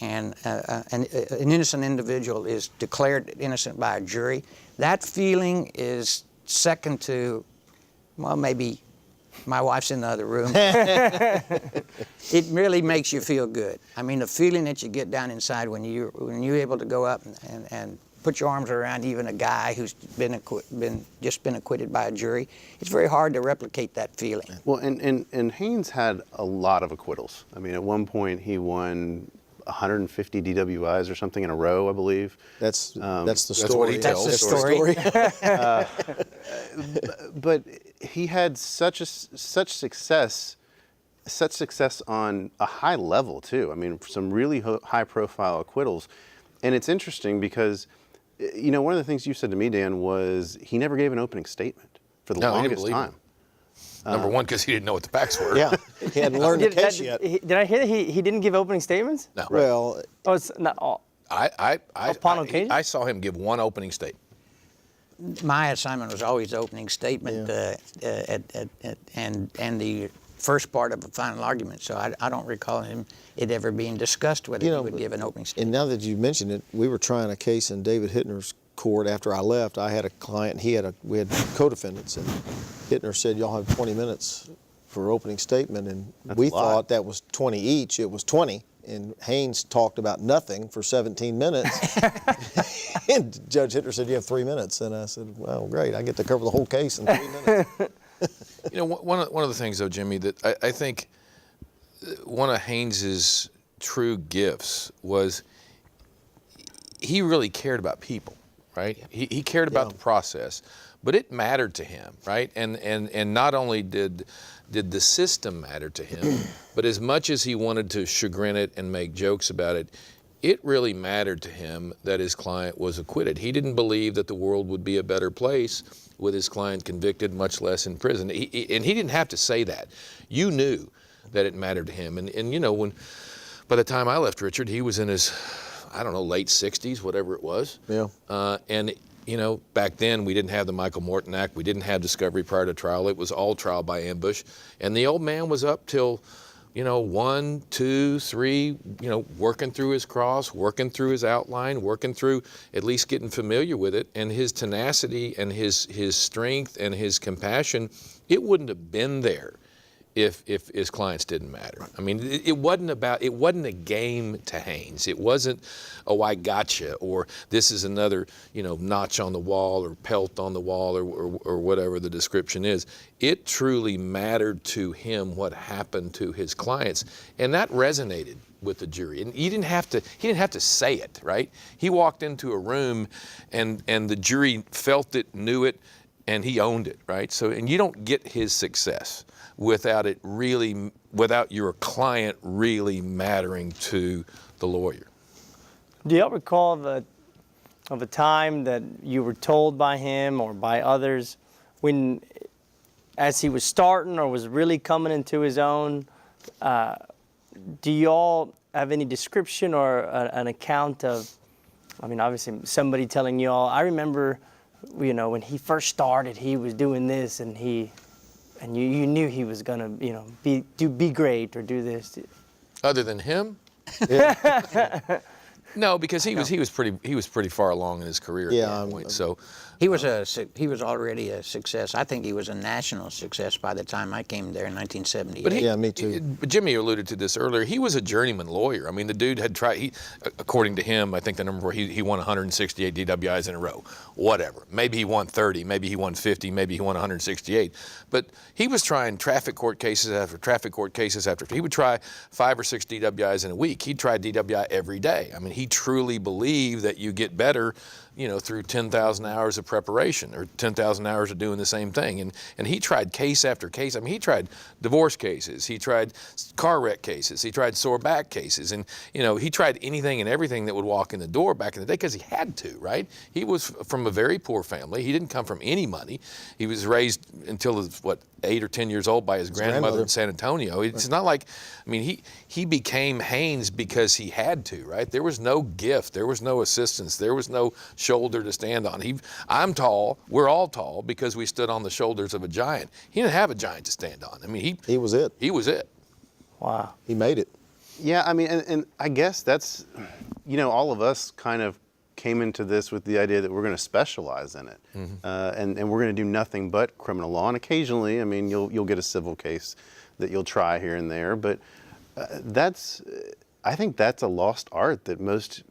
D: and an innocent individual is declared innocent by a jury, that feeling is second to, well, maybe my wife's in the other room. It really makes you feel good. I mean, the feeling that you get down inside when you're able to go up and put your arms around even a guy who's just been acquitted by a jury, it's very hard to replicate that feeling.
A: Well, and Haynes had a lot of acquittals. I mean, at one point he won 150 DWIs or something in a row, I believe.
C: That's the
E: That's
C: story.
E: what he tells.
D: That's the story.
A: But he had such success on a high level too. I mean, some really high-profile acquittals, and it's interesting because, you know, one of the things you said to me, Dan, was he never gave an opening statement for the longest time.
E: Number one, because he didn't know what the facts were.
C: Yeah, he hadn't learned the case yet.
B: Did I hear that he didn't give opening statements?
E: No.
C: Well,
B: Oh, it's not all. Upon occasion?
E: I saw him give one opening statement.
D: My assignment was always the opening statement and the first part of the final argument. So I don't recall it ever being discussed whether he would give an opening statement.
C: and now that you mention it, we were trying a case in David Hittner's court after I left. I had a client, we had co-defendants, and Hittner said, y'all have 20 minutes for opening statement, and we thought that was 20 each. It was 20, and Haynes talked about nothing for 17 minutes. And Judge Hittner said, you have 3 minutes. And I said, well, great, I get to cover the whole case in 3 minutes.
E: You know, one of the things, though, Jimmy, that I think one of Haynes's true gifts was he really cared about people, right? He cared about the process, but it mattered to him, right? And not only did the system matter to him, but as much as he wanted to chagrin it and make jokes about it, it really mattered to him that his client was acquitted. He didn't believe that the world would be a better place with his client convicted, much less in prison. And he didn't have to say that. You knew that it mattered to him. And you know, by the time I left Richard, he was in his, I don't know, late 60s, whatever it was.
C: Yeah.
E: And you know, back then we didn't have the Michael Morton Act. We didn't have discovery prior to trial. It was all trial by ambush. And the old man was up till, you know, 1, 2, 3, you know, working through his cross, working through his outline, working through at least getting familiar with it. And his tenacity and his strength and his compassion, it wouldn't have been there if his clients didn't matter. I mean, it wasn't a game to Haynes. It wasn't, oh, I gotcha, or this is another, you know, notch on the wall or pelt on the wall or whatever the description is. It truly mattered to him what happened to his clients, and that resonated with the jury. And he didn't have to say it, right? He walked into a room and the jury felt it, knew it, and he owned it, right? So, and you don't get his success without your client really mattering to the lawyer.
B: Do y'all recall of a time that you were told by him or by others when, as he was starting or was really coming into his own, do y'all have any description or an account of, I mean, obviously somebody telling y'all, I remember, you know, when he first started, he was doing this and you knew he was gonna, you know, be great or do this.
E: Other than him? Yeah. No, because he was pretty far along in his career at that point. So
D: he was already a success. I think he was a national success by the time I came there in 1978.
C: Yeah, me too.
E: But Jimmy alluded to this earlier. He was a journeyman lawyer. I mean, the dude had tried. According to him, I think the number he won 168 DWIs in a row. Whatever. Maybe he won 30. Maybe he won 50. Maybe he won 168. But he was trying traffic court cases after traffic court cases after. He would try 5 or 6 DWIs in a week. He tried DWI every day. I mean, he truly believed that you get better through 10,000 hours of preparation or 10,000 hours of doing the same thing. And he tried case after case. I mean, he tried divorce cases. He tried car wreck cases. He tried sore back cases. And, he tried anything and everything that would walk in the door back in the day because he had to, right? He was from a very poor family. He didn't come from any money. He was raised until he was, 8 or 10 years old by his grandmother in San Antonio. It's not like, he became Haynes because he had to, right? There was no gift. There was no assistance. There was no shoulder to stand on. I'm tall. We're all tall because we stood on the shoulders of a giant. He didn't have a giant to stand on.
C: He was it.
E: He was it.
B: Wow.
C: He made it.
A: Yeah, and I guess that's, all of us kind of came into this with the idea that we're going to specialize in it, and we're going to do nothing but criminal law. And occasionally, you'll get a civil case that you'll try here and there, but I think that's a lost art that most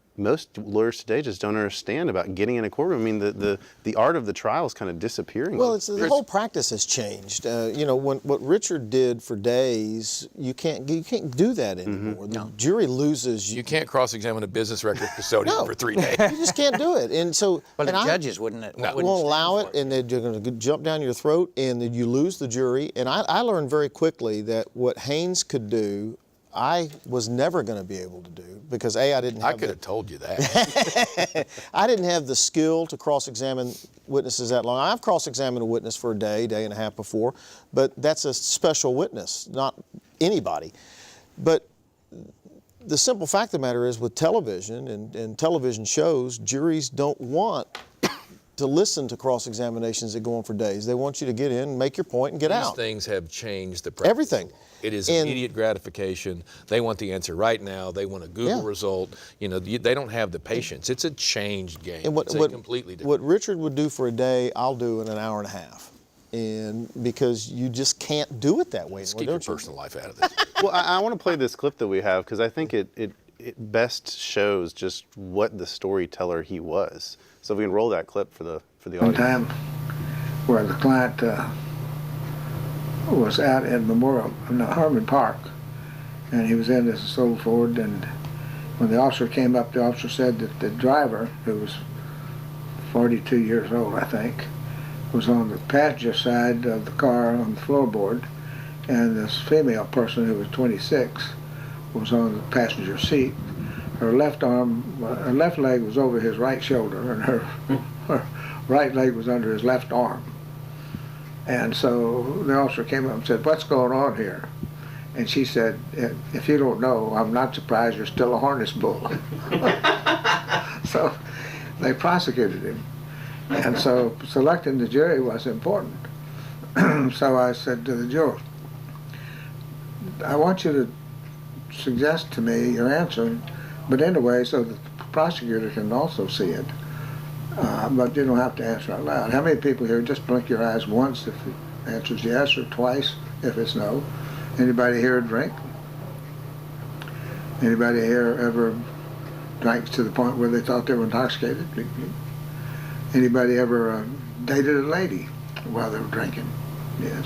A: lawyers today just don't understand about getting in a courtroom. The art of the trial is kind of disappearing.
C: Well, the whole practice has changed. What Richard did for days, you can't do that anymore. The jury loses.
E: You can't cross-examine a business record custodian for 3 days.
C: You just can't do it. And so,
D: well, the judges wouldn't
C: won't allow it, and they're going to jump down your throat, and then you lose the jury. And I learned very quickly that what Haynes could do, I was never going to be able to do because I didn't have.
E: I could have told you that.
C: I didn't have the skill to cross-examine witnesses that long. I've cross-examined a witness for a day and a half before, but that's a special witness, not anybody. But the simple fact of the matter is with television and television shows, juries don't want to listen to cross-examinations that go on for days. They want you to get in, make your point, and get out.
E: These things have changed the practice.
C: Everything.
E: It is immediate gratification. They want the answer right now. They want a Google result. They don't have the patience. It's a changed game.
C: And
E: it's completely different.
C: What Richard would do for a day, I'll do in an hour and a half. And because you just can't do it that way.
E: Let's keep your personal life out of this.
A: Well, I want to play this clip that we have because I think it best shows just what the storyteller he was. So if we can roll that clip for the audience.
F: One time where the client was out in Memoriam, Harmon Park, and he was in this old Ford, and when the officer came up, the officer said that the driver, who was 42 years old, I think, was on the passenger side of the car on the floorboard, and this female person who was 26 was on the passenger seat. Her left leg was over his right shoulder, and her right leg was under his left arm. And so the officer came up and said, "What's going on here?" And she said, "If you don't know, I'm not surprised you're still a harness bull." So they prosecuted him. And so selecting the jury was important. So I said to the juror, "I want you to suggest to me your answer, but in a way so that the prosecutor can also see it. But you don't have to answer out loud." How many people here, just blink your eyes once if the answer is yes, or twice if it's no? Anybody here drink? Anybody here ever drank to the point where they thought they were intoxicated? Anybody ever dated a lady while they were drinking? Yes.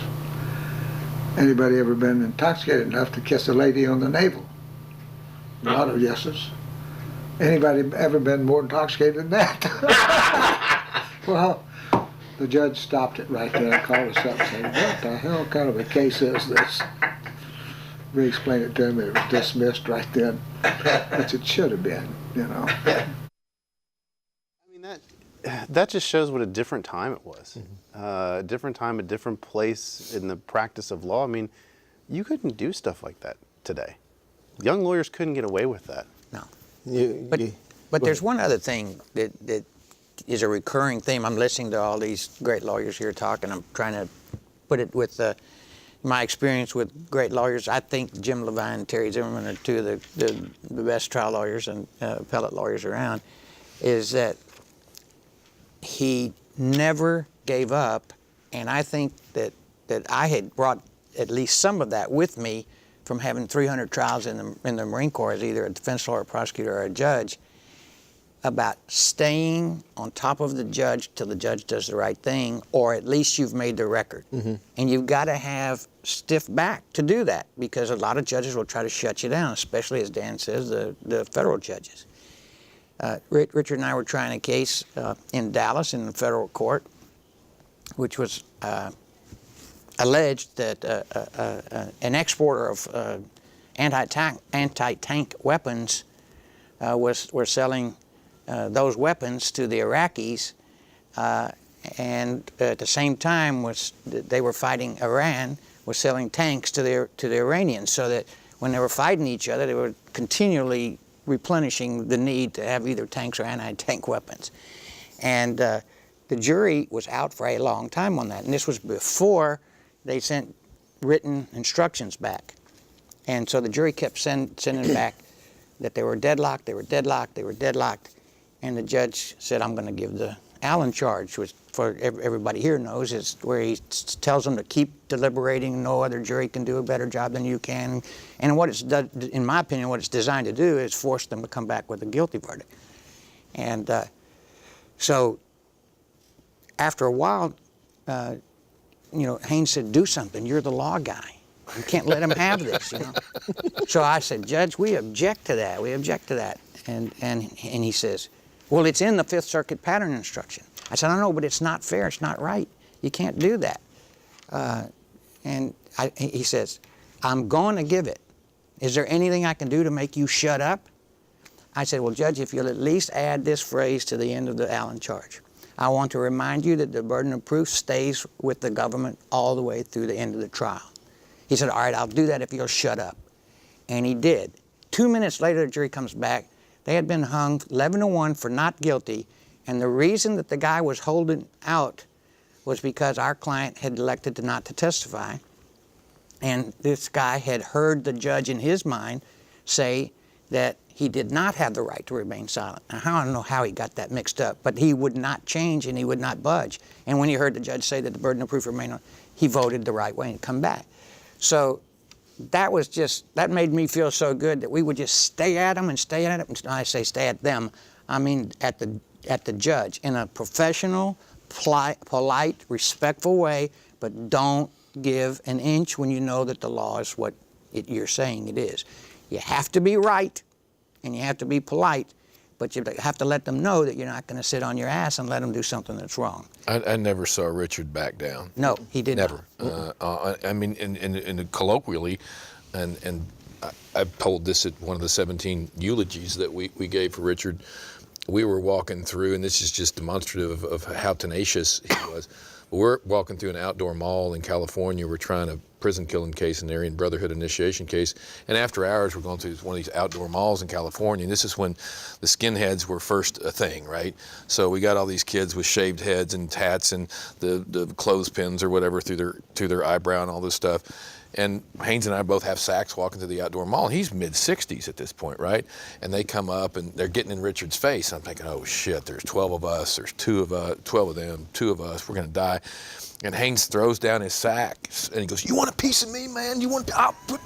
F: Anybody ever been intoxicated enough to kiss a lady on the navel? A lot of yeses. Anybody ever been more intoxicated than that? Well, the judge stopped it right there and called us up and said, "What the hell kind of a case is this?" Re-explained it to him, and it was dismissed right then, which it should have been,
A: That just shows what a different time it was. A different time, a different place in the practice of law. You couldn't do stuff like that today. Young lawyers couldn't get away with that.
D: No. But there's one other thing that is a recurring theme. I'm listening to all these great lawyers here talking. I'm trying to put it with my experience with great lawyers. I think Jim Levine and Terry Zimmermann are two of the best trial lawyers and appellate lawyers around, is that he never gave up, and I think that I had brought at least some of that with me from having 300 trials in the Marine Corps as either a defense lawyer, a prosecutor, or a judge, about staying on top of the judge till the judge does the right thing, or at least you've made the record. Mm-hmm. And you've got to have stiff back to do that, because a lot of judges will try to shut you down, especially, as Dan says, the federal judges. Richard and I were trying a case in Dallas in the federal court, which was alleged that an exporter of anti-tank weapons were selling those weapons to the Iraqis, and at the same time they were fighting Iran, was selling tanks to the Iranians, so that when they were fighting each other, they were continually replenishing the need to have either tanks or anti-tank weapons. And the jury was out for a long time on that, and this was before they sent written instructions back. And so the jury kept sending back that they were deadlocked, they were deadlocked, they were deadlocked, and the judge said, I'm going to give the Allen charge, which for everybody here knows is where he tells them to keep deliberating, no other jury can do a better job than you can. And what it's done, in my opinion, what it's designed to do is force them to come back with a guilty verdict. And so after a while, Haynes said, do something, you're the law guy. You can't let him have this, So I said, Judge, we object to that. We object to that. And he says, well, it's in the Fifth Circuit pattern instruction. I said, I know, but it's not fair. It's not right. You can't do that. He says, I'm going to give it. Is there anything I can do to make you shut up? I said, well, Judge, if you'll at least add this phrase to the end of the Allen charge. I want to remind you that the burden of proof stays with the government all the way through the end of the trial. He said, all right, I'll do that if you'll shut up. And he did. 2 minutes later, the jury comes back. They had been hung 11-1 for not guilty, and the reason that the guy was holding out was because our client had elected not to testify, and this guy had heard the judge in his mind say that he did not have the right to remain silent. Now, I don't know how he got that mixed up, but he would not change and he would not budge. And when he heard the judge say that the burden of proof remained on, he voted the right way and come back. So that made me feel so good that we would just stay at them and stay at them. And I say stay at them, I mean at the judge in a professional, polite, respectful way, but don't give an inch when you know that the law is what you're saying it is. You have to be right and you have to be polite, but you have to let them know that you're not going to sit on your ass and let them do something that's wrong.
E: I never saw Richard back down.
D: No, he did
E: never.
D: not.
E: I mean, in colloquially, and I've told this at one of the 17 eulogies that we gave for Richard. We were walking through, and this is just demonstrative of how tenacious he was. We're walking through an outdoor mall in California. We're trying a prison killing case, an Aryan Brotherhood initiation case. And after hours, we're going through one of these outdoor malls in California. And this is when the skinheads were first a thing, right? So we got all these kids with shaved heads and tats and the clothespins or whatever through their eyebrow and all this stuff. And Haynes and I both have sacks walking through the outdoor mall. He's mid-60s at this point, right? And they come up and they're getting in Richard's face. I'm thinking, oh shit, there's 12 of us, there's 12 of them, 2 of us, we're gonna die. And Haynes throws down his sacks and he goes, you want a piece of me, man? You want, I'll whip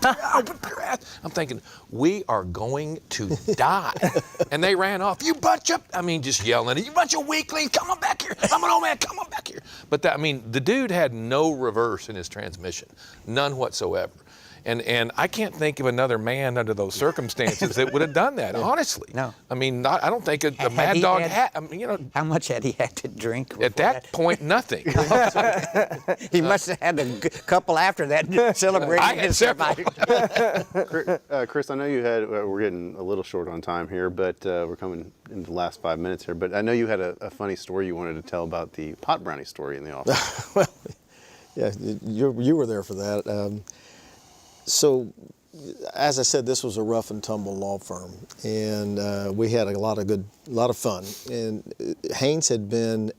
E: your ass. I'm thinking, we are going to die. And they ran off, you bunch of, just yelling at it, you bunch of weaklings, come on back here. I'm an old man, come on back here. But the dude had no reverse in his transmission, none whatsoever. And I can't think of another man under those circumstances that would have done that, honestly.
D: No.
E: I don't think a mad dog had,
D: How much had he had to drink?
E: At that point, nothing.
D: He must have had a couple after that celebrating
E: I had several.
A: Chris, I know we're getting a little short on time here, but we're coming into the last 5 minutes here. But I know you had a funny story you wanted to tell about the Pot Brownies story in the office.
C: Well, yeah, you were there for that. So, as I said, this was a rough and tumble law firm, and we had a lot of fun. And Haynes had been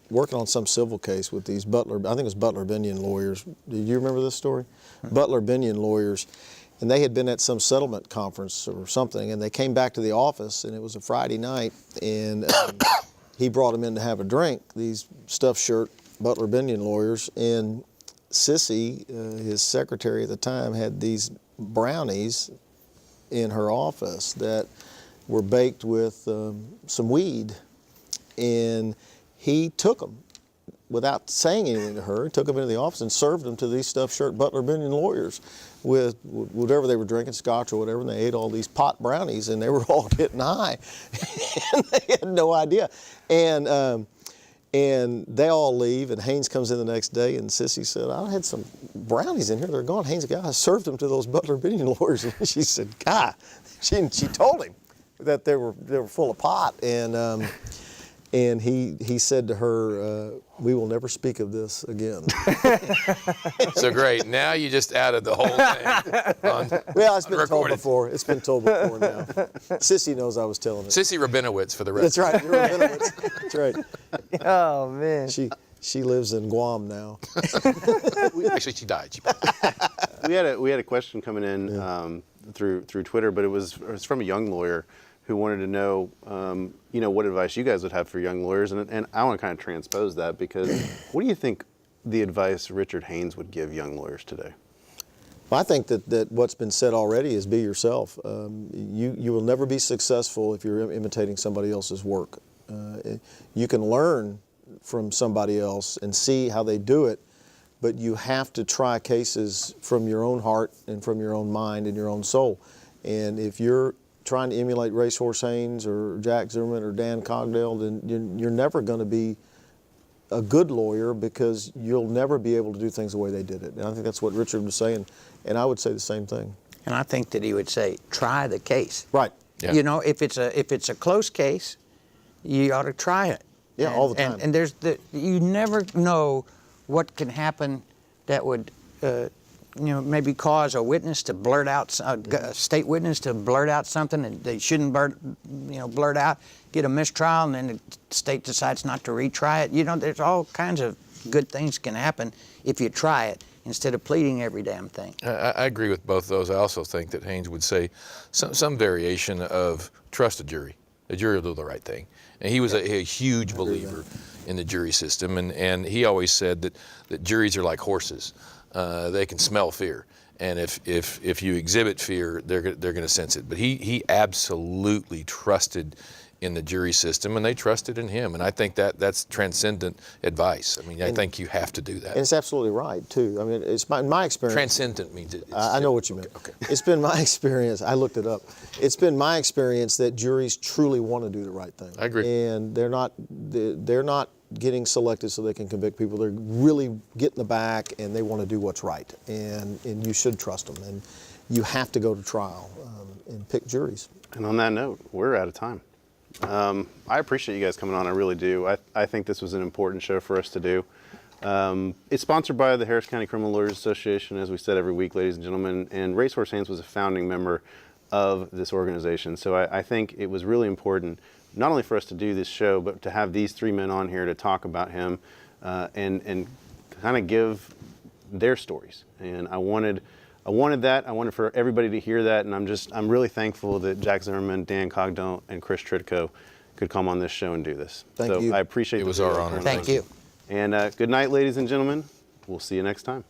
C: working on some civil case with these Butler Binion lawyers. Do you remember this story? Mm-hmm. Butler Binion lawyers, and they had been at some settlement conference or something, and they came back to the office, and it was a Friday night, and he brought them in to have a drink. These stuffed shirt Butler Binion lawyers, and Sissy, his secretary at the time, had these brownies in her office that were baked with some weed, and he took them without saying anything to her, took them into the office and served them to these stuffed shirt Butler Binion lawyers with whatever they were drinking, scotch or whatever, and they ate all these pot brownies, and they were all getting high. And they had no idea. And they all leave, and Haynes comes in the next day, and Sissy said, I had some brownies in here, they're gone. Haynes said, I served them to those Butler Binion lawyers. And she said, God, she told him that they were full of pot. And he said to her, we will never speak of this again.
E: So great. Now you just added the whole thing.
C: Well, it's been told before. It's been told before now. Sissy knows I was telling it.
E: Sissy Rabinowitz for the rest.
C: That's right. Rabinowitz. That's right.
B: Oh, man.
C: She lives in Guam now.
E: Actually, she died.
A: We had a question coming in through Twitter, but it was from a young lawyer who wanted to know, what advice you guys would have for young lawyers, and I want to kind of transpose that, because what do you think the advice Richard Haynes would give young lawyers today?
C: Well, I think that what's been said already is be yourself. You will never be successful if you're imitating somebody else's work. You can learn from somebody else and see how they do it, but you have to try cases from your own heart and from your own mind and your own soul. And if you're trying to emulate Racehorse Haynes or Jack Zimmermann or Dan Cogdell, then you're never going to be a good lawyer, because you'll never be able to do things the way they did it. And I think that's what Richard was saying, and I would say the same thing.
D: And I think that he would say, try the case.
C: Right.
E: Yeah.
D: You know, if it's a close case, you ought to try it.
C: Yeah, all the time.
D: And you never know what can happen that would maybe cause a witness to blurt out, a state witness to blurt out something that they shouldn't blurt out, get a mistrial, and then the state decides not to retry it. You know, there's all kinds of good things can happen if you try it instead of pleading every damn thing.
E: I agree with both those. I also think that Haynes would say some variation of trust a jury. The jury will do the right thing. And he was a huge believer in the jury system, and he always said that juries are like horses. They can smell fear, and if you exhibit fear, they're going to sense it. But he absolutely trusted in the jury system, and they trusted in him. And I think that's transcendent advice. I mean, I think you have to do that.
C: And it's absolutely right too. I mean, it's my experience.
E: Transcendent means it.
C: I know what you meant.
E: Okay.
C: It's been my experience. I looked it up. It's been my experience that juries truly want to do the right thing.
E: I agree.
C: And they're not getting selected so they can convict people. They're really getting the back, and they want to do what's right. And you should trust them. And you have to go to trial and pick juries.
A: And on that note, we're out of time. I appreciate you guys coming on. I really do. I think this was an important show for us to do. It's sponsored by the Harris County Criminal Lawyers Association, as we said every week, ladies and gentlemen. And Racehorse Haynes was a founding member of this organization. So I think it was really important, not only for us to do this show, but to have these three men on here to talk about him and kind of give their stories. And I wanted that. I wanted for everybody to hear that. And I'm really thankful that Jack Zimmermann, Dan Cogdell, and Chris Tritico could come on this show and do this.
C: Thank you.
A: I appreciate it.
E: It was our honor.
D: Thank you.
A: And good night, ladies and gentlemen. We'll see you next time.